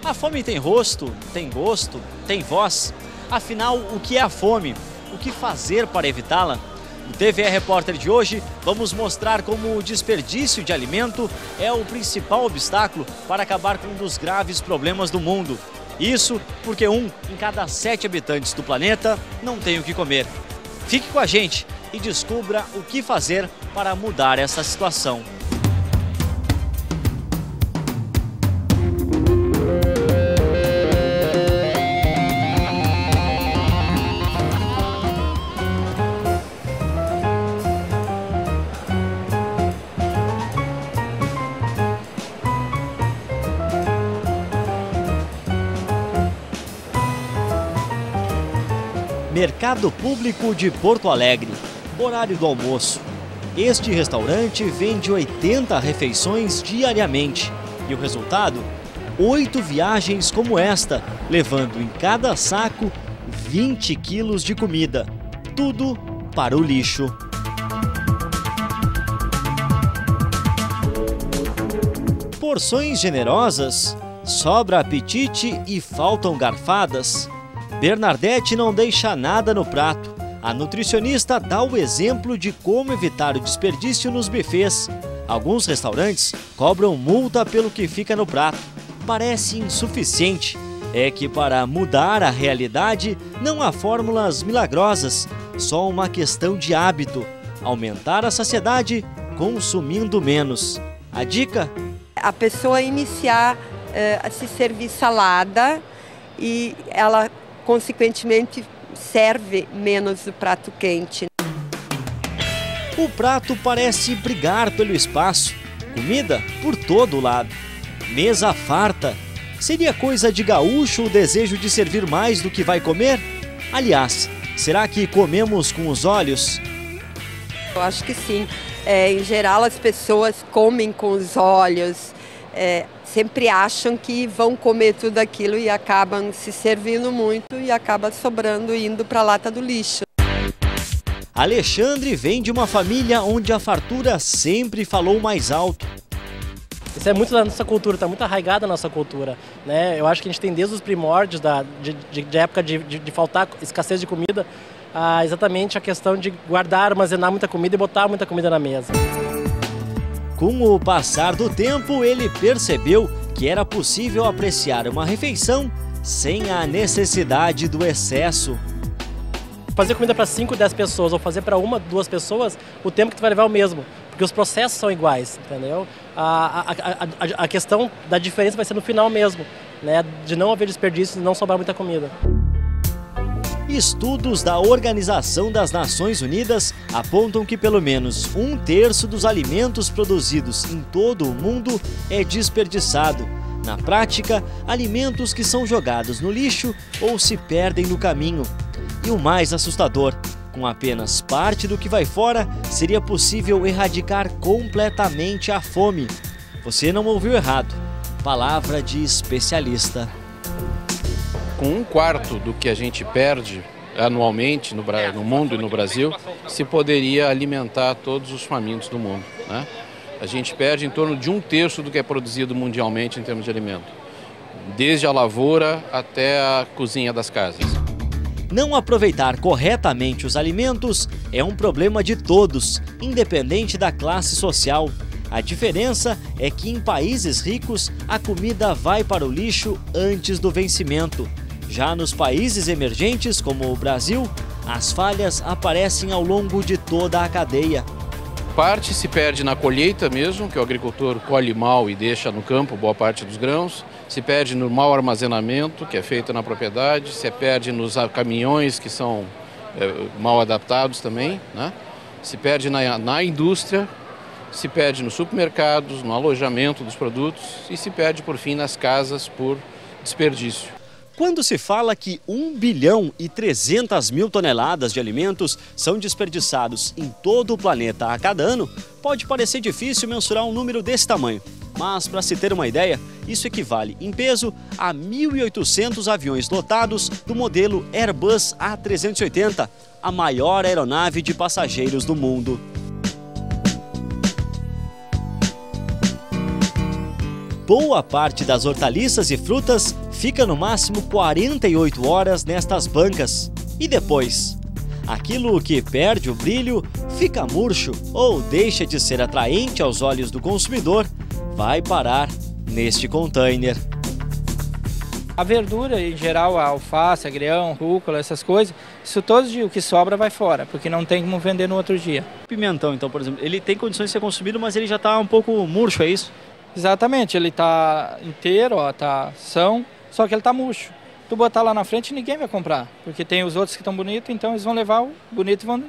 A fome tem rosto, tem gosto, tem voz. Afinal, o que é a fome? O que fazer para evitá-la? No TVE Repórter de hoje, vamos mostrar como o desperdício de alimento é o principal obstáculo para acabar com um dos graves problemas do mundo. Isso porque 1 em cada 7 habitantes do planeta não tem o que comer. Fique com a gente e descubra o que fazer para mudar essa situação. Mercado Público de Porto Alegre, horário do almoço. Este restaurante vende 80 refeições diariamente e o resultado? 8 viagens como esta, levando em cada saco 20 quilos de comida. Tudo para o lixo. Porções generosas, sobra apetite e faltam garfadas. Bernadette não deixa nada no prato. A nutricionista dá o exemplo de como evitar o desperdício nos buffets. Alguns restaurantes cobram multa pelo que fica no prato. Parece insuficiente. É que para mudar a realidade não há fórmulas milagrosas, só uma questão de hábito. Aumentar a saciedade consumindo menos. A dica? A pessoa iniciar a se servir salada e ela consequentemente serve menos o prato quente. O prato parece brigar pelo espaço. Comida por todo lado. Mesa farta. Seria coisa de gaúcho o desejo de servir mais do que vai comer? Aliás, será que comemos com os olhos? Eu acho que sim. Em geral, as pessoas comem com os olhos. Sempre acham que vão comer tudo aquilo e acabam se servindo muito e acaba sobrando indo para a lata do lixo. Alexandre vem de uma família onde a fartura sempre falou mais alto. Isso é muito da nossa cultura, está muito arraigada a nossa cultura, né? Eu acho que a gente tem desde os primórdios de época de faltar escassez de comida, exatamente a questão de guardar, armazenar muita comida e botar muita comida na mesa. Com o passar do tempo, ele percebeu que era possível apreciar uma refeição sem a necessidade do excesso. Fazer comida para 5, 10 pessoas ou fazer para 1, 2 pessoas, o tempo que tu vai levar é o mesmo, porque os processos são iguais, entendeu? A questão da diferença vai ser no final mesmo, né? De não haver desperdício e não sobrar muita comida. Estudos da Organização das Nações Unidas apontam que pelo menos 1/3 dos alimentos produzidos em todo o mundo é desperdiçado. Na prática, alimentos que são jogados no lixo ou se perdem no caminho. E o mais assustador, com apenas parte do que vai fora, seria possível erradicar completamente a fome. Você não ouviu errado. Palavra de especialista. Com 1/4 do que a gente perde anualmente no mundo e no Brasil, se poderia alimentar todos os famintos do mundo, né? A gente perde em torno de 1/3 do que é produzido mundialmente em termos de alimento, desde a lavoura até a cozinha das casas. Não aproveitar corretamente os alimentos é um problema de todos, independente da classe social. A diferença é que em países ricos, a comida vai para o lixo antes do vencimento. Já nos países emergentes, como o Brasil, as falhas aparecem ao longo de toda a cadeia. Parte se perde na colheita mesmo, que o agricultor colhe mal e deixa no campo boa parte dos grãos. Se perde no mau armazenamento, que é feito na propriedade. Se perde nos caminhões, que são mal adaptados também, né? Se perde na indústria. Se perde nos supermercados, no alojamento dos produtos e se perde, por fim, nas casas por desperdício. Quando se fala que 1,3 bilhão toneladas de alimentos são desperdiçados em todo o planeta a cada ano, pode parecer difícil mensurar um número desse tamanho. Mas, para se ter uma ideia, isso equivale em peso a 1.800 aviões lotados do modelo Airbus A380, a maior aeronave de passageiros do mundo. Boa parte das hortaliças e frutas fica no máximo 48 horas nestas bancas. E depois? Aquilo que perde o brilho, fica murcho ou deixa de ser atraente aos olhos do consumidor, vai parar neste container. A verdura, em geral, a alface, agrião, rúcula, essas coisas, isso todo dia, o que sobra vai fora, porque não tem como vender no outro dia. O pimentão, então, por exemplo, ele tem condições de ser consumido, mas ele já está um pouco murcho, é isso? Exatamente, ele está inteiro, ó, tá são, só que ele está murcho. Tu botar lá na frente, ninguém vai comprar, porque tem os outros que estão bonitos, então eles vão levar o bonito e vão...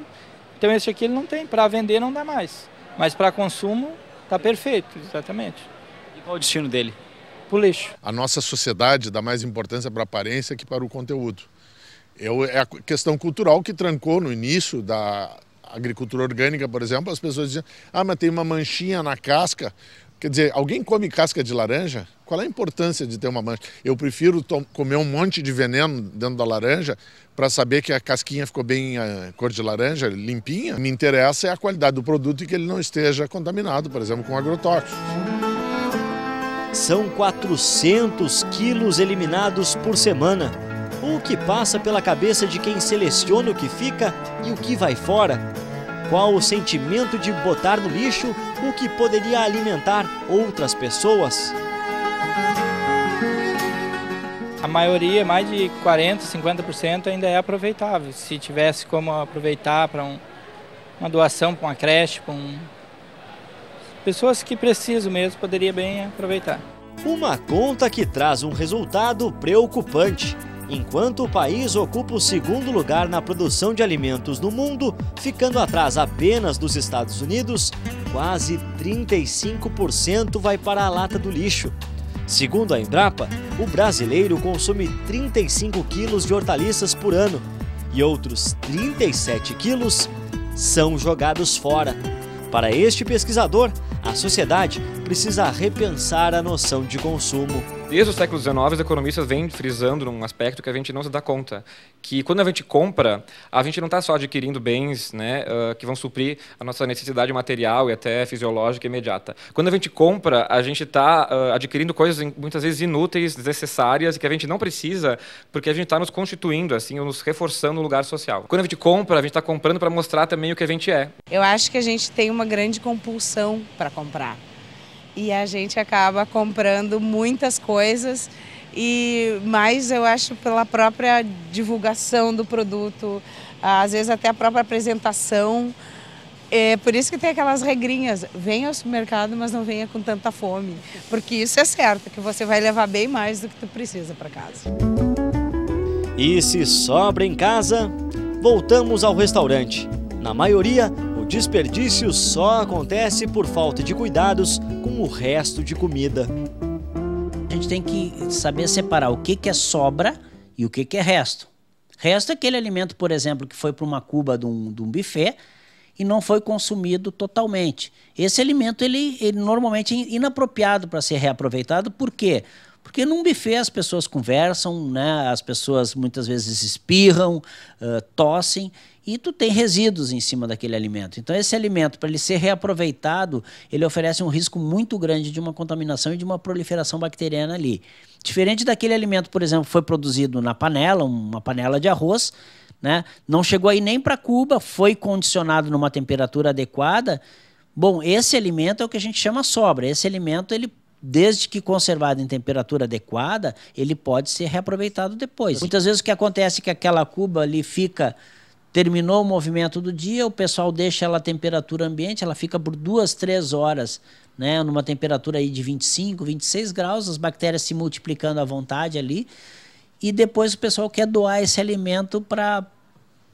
Então esse aqui ele não tem, para vender não dá mais, mas para consumo está perfeito, exatamente. E qual é o destino dele? Pro lixo. A nossa sociedade dá mais importância para a aparência que para o conteúdo. É a questão cultural que trancou no início da agricultura orgânica, por exemplo, as pessoas diziam, mas tem uma manchinha na casca. Quer dizer, alguém come casca de laranja? Qual é a importância de ter uma mancha? Eu prefiro comer um monte de veneno dentro da laranja para saber que a casquinha ficou bem cor de laranja, limpinha. Me interessa é a qualidade do produto e que ele não esteja contaminado, por exemplo, com agrotóxicos. São 400 quilos eliminados por semana. O que passa pela cabeça de quem seleciona o que fica e o que vai fora? Qual o sentimento de botar no lixo o que poderia alimentar outras pessoas? A maioria, mais de 40%, 50% ainda é aproveitável. Se tivesse como aproveitar para uma doação, para uma creche, para pessoas que precisam mesmo, poderia bem aproveitar. Uma conta que traz um resultado preocupante. Enquanto o país ocupa o segundo lugar na produção de alimentos no mundo, ficando atrás apenas dos Estados Unidos, quase 35% vai para a lata do lixo. Segundo a Embrapa, o brasileiro consome 35 quilos de hortaliças por ano e outros 37 quilos são jogados fora. Para este pesquisador, a sociedade precisa repensar a noção de consumo. Desde o século XIX, os economistas vêm frisando num aspecto que a gente não se dá conta, que quando a gente compra, a gente não está só adquirindo bens, né, que vão suprir a nossa necessidade material e até fisiológica imediata. Quando a gente compra, a gente está adquirindo coisas muitas vezes inúteis, desnecessárias e que a gente não precisa, porque a gente está nos constituindo, assim, ou nos reforçando no lugar social. Quando a gente compra, a gente está comprando para mostrar também o que a gente é. Eu acho que a gente tem uma grande compulsão para comprar. E a gente acaba comprando muitas coisas, mas eu acho pela própria divulgação do produto, às vezes até a própria apresentação. É por isso que tem aquelas regrinhas, venha ao supermercado, mas não venha com tanta fome. Porque isso é certo, que você vai levar bem mais do que tu precisa para casa. E se sobra em casa, voltamos ao restaurante. Na maioria, o desperdício só acontece por falta de cuidados com o resto de comida. A gente tem que saber separar o que é sobra e o que é resto. Resto é aquele alimento, por exemplo, que foi para uma cuba de um buffet e não foi consumido totalmente. Esse alimento ele normalmente é inapropriado para ser reaproveitado. Por quê? Porque num buffet as pessoas conversam, né? As pessoas muitas vezes espirram, tossem, e tu tem resíduos em cima daquele alimento. Então esse alimento, para ele ser reaproveitado, ele oferece um risco muito grande de uma contaminação e de uma proliferação bacteriana ali. Diferente daquele alimento, por exemplo, que foi produzido na panela, uma panela de arroz, né? Não chegou aí nem para Cuba, foi condicionado numa temperatura adequada. Bom, esse alimento é o que a gente chama sobra. Esse alimento, ele, desde que conservado em temperatura adequada, ele pode ser reaproveitado depois. Muitas vezes o que acontece é que aquela cuba ali terminou o movimento do dia, o pessoal deixa ela a temperatura ambiente, ela fica por 2, 3 horas, né, numa temperatura aí de 25, 26 graus, as bactérias se multiplicando à vontade ali, e depois o pessoal quer doar esse alimento para a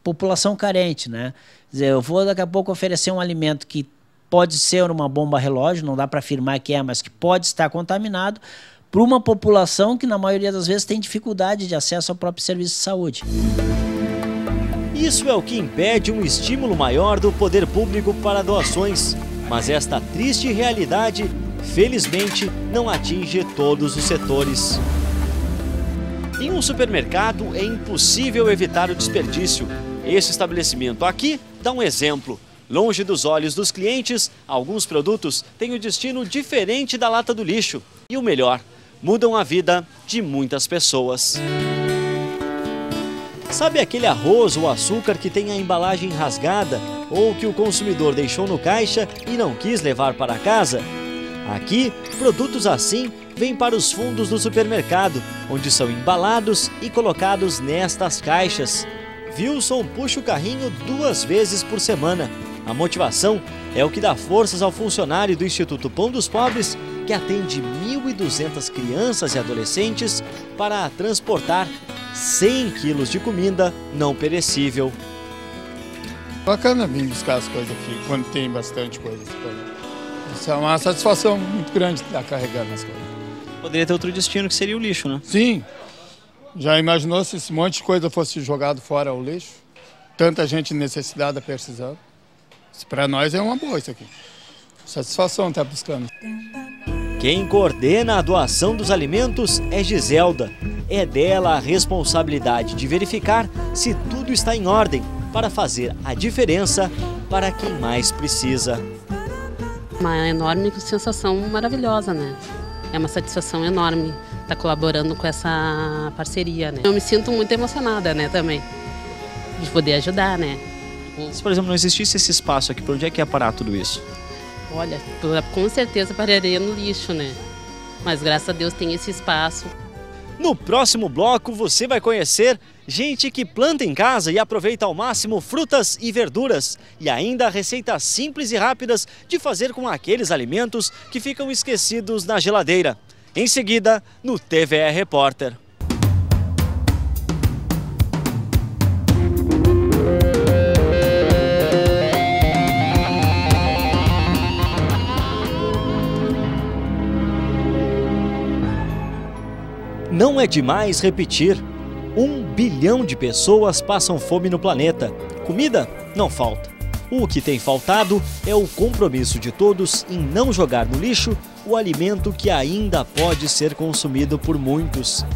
população carente, né? Quer dizer, eu vou daqui a pouco oferecer um alimento que pode ser uma bomba relógio, não dá para afirmar que é, mas que pode estar contaminado, para uma população que na maioria das vezes tem dificuldade de acesso ao próprio serviço de saúde. Isso é o que impede um estímulo maior do poder público para doações, mas esta triste realidade, felizmente, não atinge todos os setores. Em um supermercado é impossível evitar o desperdício. Esse estabelecimento aqui dá um exemplo. Longe dos olhos dos clientes, alguns produtos têm um destino diferente da lata do lixo. E o melhor, mudam a vida de muitas pessoas. Sabe aquele arroz ou açúcar que tem a embalagem rasgada ou que o consumidor deixou no caixa e não quis levar para casa? Aqui, produtos assim vêm para os fundos do supermercado, onde são embalados e colocados nestas caixas. Wilson puxa o carrinho 2 vezes por semana. A motivação é o que dá forças ao funcionário do Instituto Pão dos Pobres, que atende 1.200 crianças e adolescentes para transportar 100 quilos de comida não perecível. Bacana vir buscar as coisas aqui, quando tem bastante coisa. Isso é uma satisfação muito grande estar carregando as coisas. Poderia ter outro destino, que seria o lixo, né? Sim. Já imaginou se esse monte de coisa fosse jogado fora ao lixo? Tanta gente necessitada precisando. Para nós é uma boa isso aqui. Satisfação estar buscando. Quem coordena a doação dos alimentos é Giselda. É dela a responsabilidade de verificar se tudo está em ordem para fazer a diferença para quem mais precisa. Uma enorme sensação maravilhosa, né? É uma satisfação enorme estar colaborando com essa parceria, né? Eu me sinto muito emocionada, né, também, de poder ajudar, né? Se, por exemplo, não existisse esse espaço aqui, por onde é que ia parar tudo isso? Olha, com certeza pararia no lixo, né? Mas graças a Deus tem esse espaço. No próximo bloco você vai conhecer gente que planta em casa e aproveita ao máximo frutas e verduras. E ainda receitas simples e rápidas de fazer com aqueles alimentos que ficam esquecidos na geladeira. Em seguida, no TVE Repórter. Não é demais repetir, 1 bilhão de pessoas passam fome no planeta. Comida não falta. O que tem faltado é o compromisso de todos em não jogar no lixo o alimento que ainda pode ser consumido por muitos.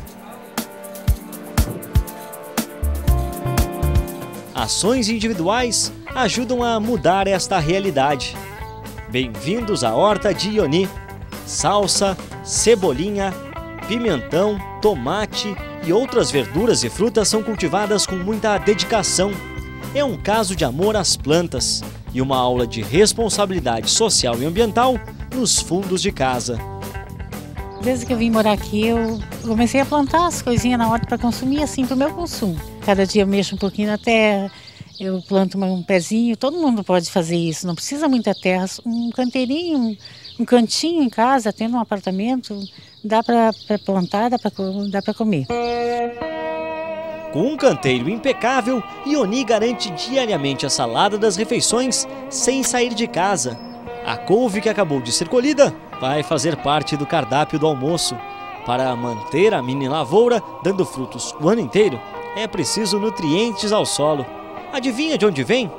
Ações individuais ajudam a mudar esta realidade. Bem-vindos à Horta de Ioni. Salsa, cebolinha, pimentão, tomate e outras verduras e frutas são cultivadas com muita dedicação. É um caso de amor às plantas e uma aula de responsabilidade social e ambiental nos fundos de casa. Desde que eu vim morar aqui, eu comecei a plantar as coisinhas na horta para consumir, assim, para o meu consumo. Cada dia eu mexo um pouquinho na terra, eu planto um pezinho, todo mundo pode fazer isso, não precisa muita terra, um canteirinho, um cantinho em casa, tendo um apartamento, dá para plantar, dá para comer. Com um canteiro impecável, Ioni garante diariamente a salada das refeições sem sair de casa. A couve que acabou de ser colhida vai fazer parte do cardápio do almoço. Para manter a mini lavoura dando frutos o ano inteiro, é preciso nutrientes ao solo. Adivinha de onde vem?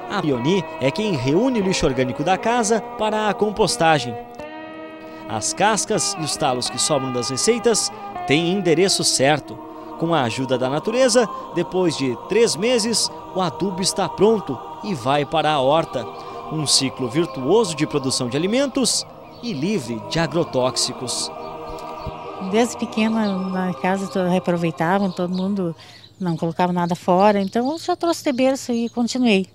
A Ioni é quem reúne o lixo orgânico da casa para a compostagem. As cascas e os talos que sobram das receitas têm endereço certo. Com a ajuda da natureza, depois de 3 meses, o adubo está pronto e vai para a horta. Um ciclo virtuoso de produção de alimentos e livre de agrotóxicos. Desde pequena na casa reaproveitavam, todo mundo não colocava nada fora, então eu já trouxe de berço e continuei.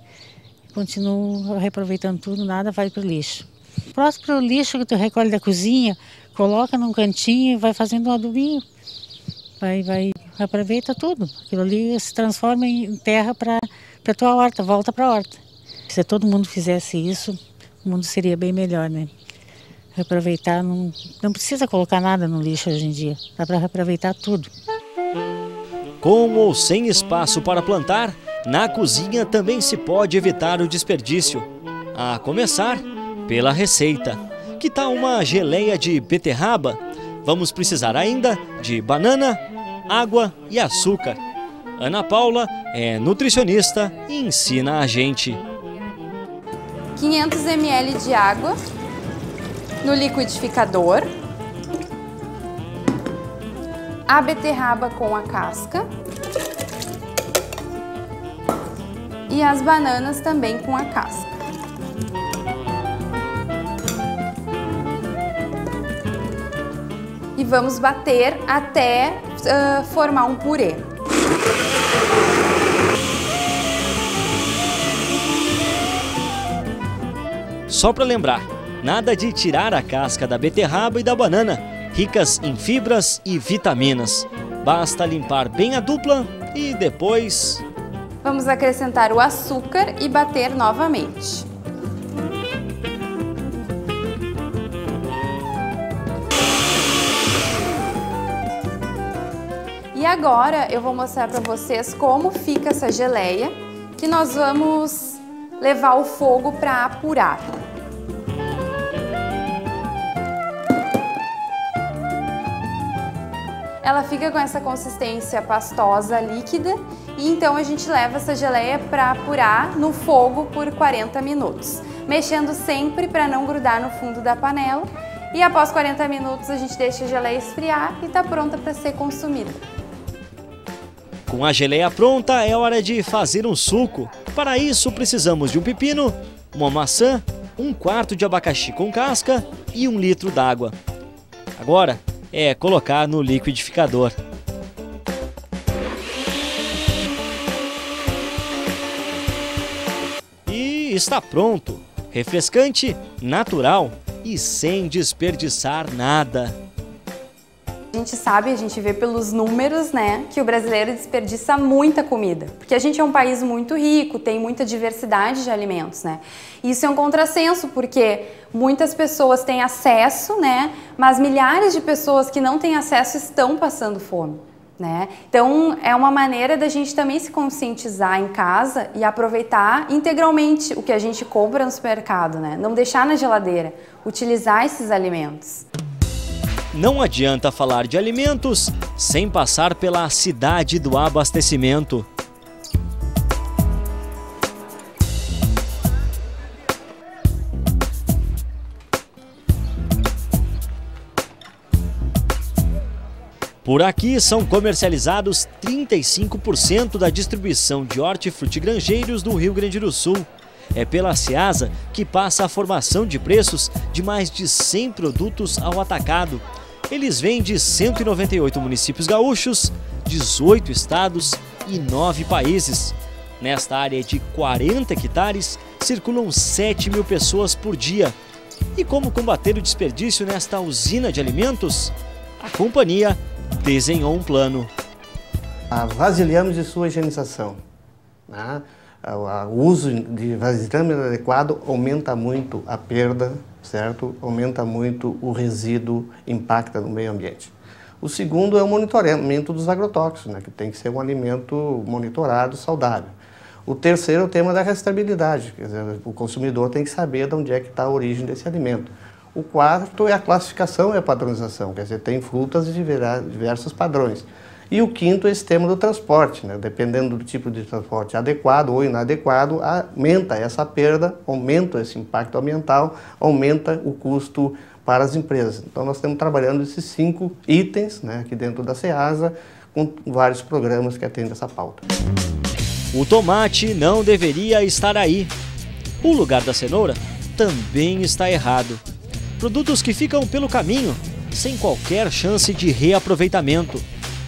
Continuo reaproveitando tudo, nada vai para o lixo. Próximo para o lixo que tu recolhe da cozinha, coloca num cantinho e vai fazendo um adubinho. Aproveita tudo. Aquilo ali se transforma em terra para a tua horta, volta para a horta. Se todo mundo fizesse isso, o mundo seria bem melhor, né? Reaproveitar, não precisa colocar nada no lixo hoje em dia, dá para reaproveitar tudo. Com ou sem espaço para plantar, na cozinha também se pode evitar o desperdício. A começar pela receita. Que tal uma geleia de beterraba? Vamos precisar ainda de banana, água e açúcar. Ana Paula é nutricionista e ensina a gente. 500 ml de água no liquidificador. A beterraba com a casca. E as bananas também com a casca. e vamos bater até formar um purê. Só para lembrar, nada de tirar a casca da beterraba e da banana, ricas em fibras e vitaminas. Basta limpar bem a dupla e depois... Vamos acrescentar o açúcar e bater novamente. E agora eu vou mostrar para vocês como fica essa geleia, que nós vamos levar ao fogo para apurar. Ela fica com essa consistência pastosa, líquida, e então a gente leva essa geleia para apurar no fogo por 40 minutos, mexendo sempre para não grudar no fundo da panela. E após 40 minutos a gente deixa a geleia esfriar e está pronta para ser consumida. Com a geleia pronta, é hora de fazer um suco. Para isso precisamos de um pepino, uma maçã, 1/4 de abacaxi com casca e 1 litro d'água. Agora é colocar no liquidificador. E está pronto! Refrescante, natural e sem desperdiçar nada. A gente sabe, a gente vê pelos números, né, que o brasileiro desperdiça muita comida. Porque a gente é um país muito rico, tem muita diversidade de alimentos, né? Isso é um contrassenso, porque muitas pessoas têm acesso, né, mas milhares de pessoas que não têm acesso estão passando fome, né? Então, é uma maneira da gente também se conscientizar em casa e aproveitar integralmente o que a gente compra no supermercado, né? Não deixar na geladeira, utilizar esses alimentos. Não adianta falar de alimentos sem passar pela cidade do abastecimento. Por aqui são comercializados 35% da distribuição de hortifrutigranjeiros do Rio Grande do Sul. É pela Ceasa que passa a formação de preços de mais de 100 produtos ao atacado. Eles vêm de 198 municípios gaúchos, 18 estados e 9 países. Nesta área de 40 hectares, circulam 7.000 pessoas por dia. E como combater o desperdício nesta usina de alimentos? A companhia desenhou um plano. A vasilhames e sua higienização, né? O uso de vasilhame adequado aumenta muito a perda, certo? Aumenta muito o resíduo, impacta no meio ambiente. O segundo é o monitoramento dos agrotóxicos, né? Que tem que ser um alimento monitorado, saudável. O terceiro é o tema da rastreabilidade, quer dizer, o consumidor tem que saber de onde é que está a origem desse alimento. O quarto é a classificação e a padronização, quer dizer, tem frutas de diversos padrões. E o quinto é esse tema do transporte, né? Dependendo do tipo de transporte adequado ou inadequado, aumenta essa perda, aumenta esse impacto ambiental, aumenta o custo para as empresas. Então nós estamos trabalhando esses 5 itens, né, aqui dentro da Ceasa, com vários programas que atendem essa pauta. O tomate não deveria estar aí. O lugar da cenoura também está errado. Produtos que ficam pelo caminho, sem qualquer chance de reaproveitamento.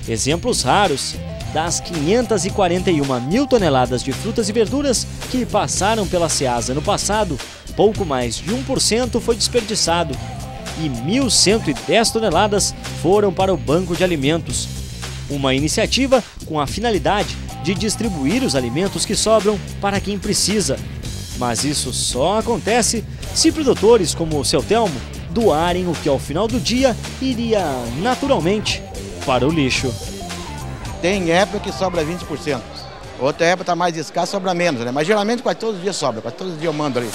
Exemplos raros das 541 mil toneladas de frutas e verduras que passaram pela Ceasa no passado, pouco mais de 1% foi desperdiçado e 1.110 toneladas foram para o Banco de Alimentos. Uma iniciativa com a finalidade de distribuir os alimentos que sobram para quem precisa. Mas isso só acontece se produtores como o seu Telmo doarem o que ao final do dia iria naturalmente para o lixo. Tem época que sobra 20%, outra época está mais escassa, sobra menos, né? Mas geralmente quase todos os dias sobra, quase todos os dias eu mando ali.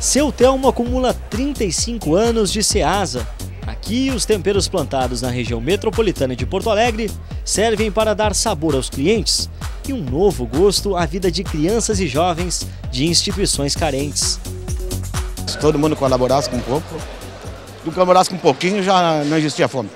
Seu Telmo acumula 35 anos de Ceasa. Aqui, os temperos plantados na região metropolitana de Porto Alegre servem para dar sabor aos clientes e um novo gosto à vida de crianças e jovens de instituições carentes. Se todo mundo colaborasse com um pouco, se colaborasse com um pouquinho, já não existia fome.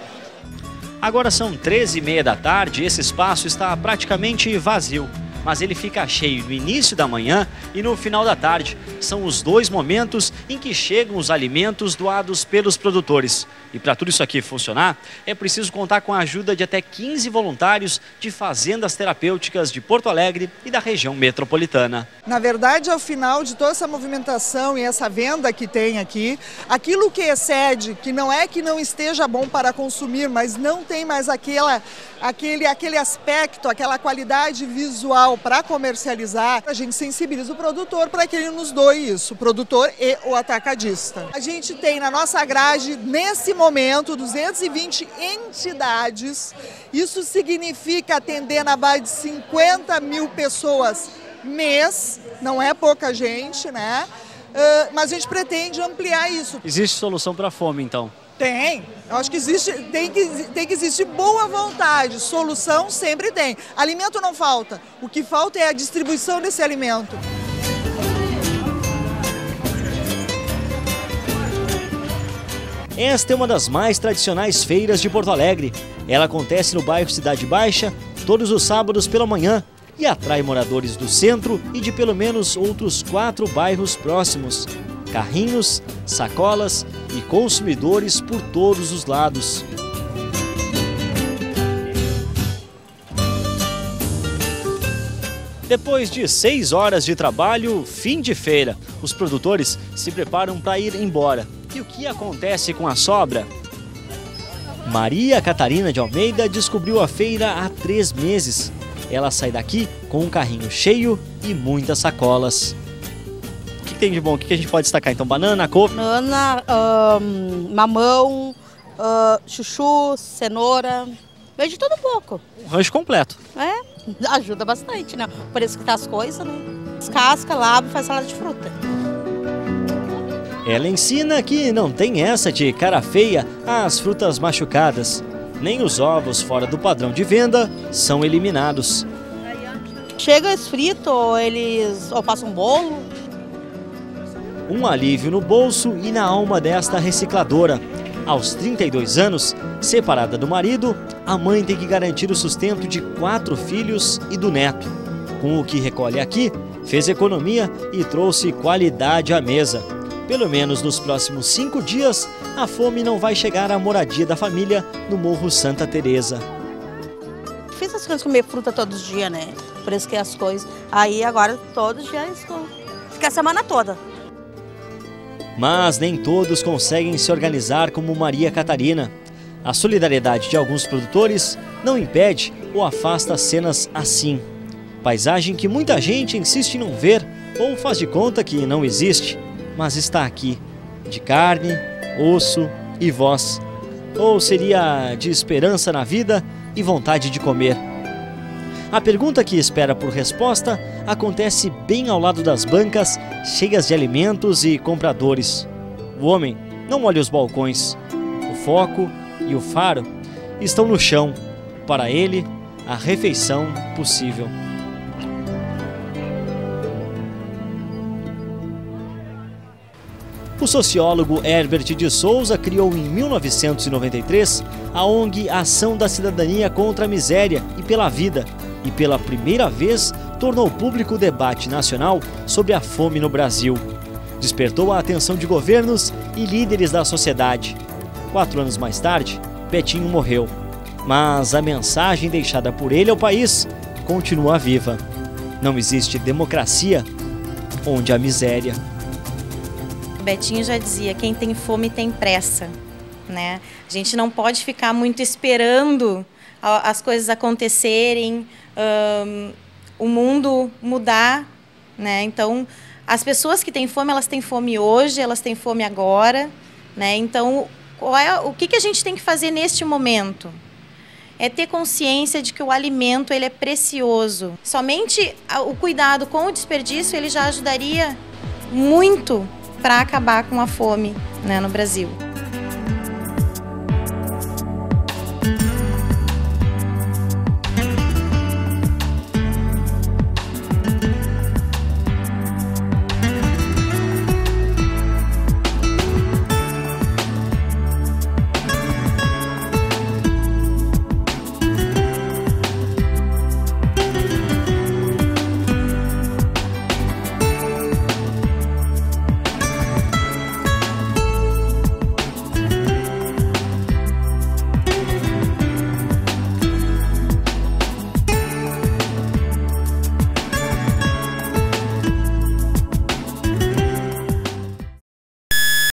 Agora são 13h30 da tarde e esse espaço está praticamente vazio, mas ele fica cheio no início da manhã e no final da tarde. São os 2 momentos em que chegam os alimentos doados pelos produtores. E para tudo isso aqui funcionar, é preciso contar com a ajuda de até 15 voluntários de fazendas terapêuticas de Porto Alegre e da região metropolitana. Na verdade, ao final de toda essa movimentação e essa venda que tem aqui, aquilo que excede, que não é que não esteja bom para consumir, mas não tem mais aquele aspecto, aquela qualidade visual para comercializar, a gente sensibiliza o produtor para que ele nos doe isso, o produtor e o atacadista. A gente tem na nossa grade, nesse momento, 220 entidades. Isso significa atender na base de 50 mil pessoas mês, não é pouca gente, né? Mas a gente pretende ampliar isso. Existe solução para a fome, então? Tem. Eu acho que tem que existir boa vontade. Solução sempre tem. Alimento não falta. O que falta é a distribuição desse alimento. Esta é uma das mais tradicionais feiras de Porto Alegre. Ela acontece no bairro Cidade Baixa, todos os sábados pela manhã, e atrai moradores do centro e de pelo menos outros 4 bairros próximos. Carrinhos, sacolas e consumidores por todos os lados. Depois de 6 horas de trabalho, fim de feira, os produtores se preparam para ir embora. E o que acontece com a sobra? Maria Catarina de Almeida descobriu a feira há 3 meses. Ela sai daqui com um carrinho cheio e muitas sacolas. O que tem de bom? O que a gente pode destacar? Então, banana, couve? Banana, mamão, chuchu, cenoura, veio de tudo um pouco. Um rancho completo. É, ajuda bastante, né? O preço que tá as coisas, né? Descasca, lava e faz salada de fruta. Ela ensina que não tem essa de cara feia às frutas machucadas. Nem os ovos fora do padrão de venda são eliminados. Chega esfrito, ou passa um bolo. Um alívio no bolso e na alma desta recicladora. Aos 32 anos, separada do marido, a mãe tem que garantir o sustento de 4 filhos e do neto. Com o que recolhe aqui, fez economia e trouxe qualidade à mesa. Pelo menos nos próximos 5 dias, a fome não vai chegar à moradia da família no Morro Santa Teresa. Fiz as coisas comer fruta todos os dias, né? Por isso que as coisas... Aí agora todos os dias fica a semana toda. Mas nem todos conseguem se organizar como Maria Catarina. A solidariedade de alguns produtores não impede ou afasta cenas assim. Paisagem que muita gente insiste em não ver ou faz de conta que não existe. Mas está aqui, de carne, osso e voz. Ou seria de esperança na vida e vontade de comer. A pergunta que espera por resposta acontece bem ao lado das bancas, cheias de alimentos e compradores. O homem não olha os balcões. O foco e o faro estão no chão. Para ele, a refeição possível. O sociólogo Herbert de Souza criou em 1993 a ONG Ação da Cidadania contra a Miséria e pela Vida e pela primeira vez tornou público o debate nacional sobre a fome no Brasil. Despertou a atenção de governos e líderes da sociedade. 4 anos mais tarde, Betinho morreu. Mas a mensagem deixada por ele ao país continua viva. Não existe democracia onde há miséria. Betinho já dizia, quem tem fome tem pressa, né? A gente não pode ficar muito esperando as coisas acontecerem, o mundo mudar, né? Então, as pessoas que têm fome, elas têm fome hoje, elas têm fome agora, né? Então, o que a gente tem que fazer neste momento? É ter consciência de que o alimento ele é precioso. Somente o cuidado com o desperdício ele já ajudaria muito para acabar com a fome, né, no Brasil.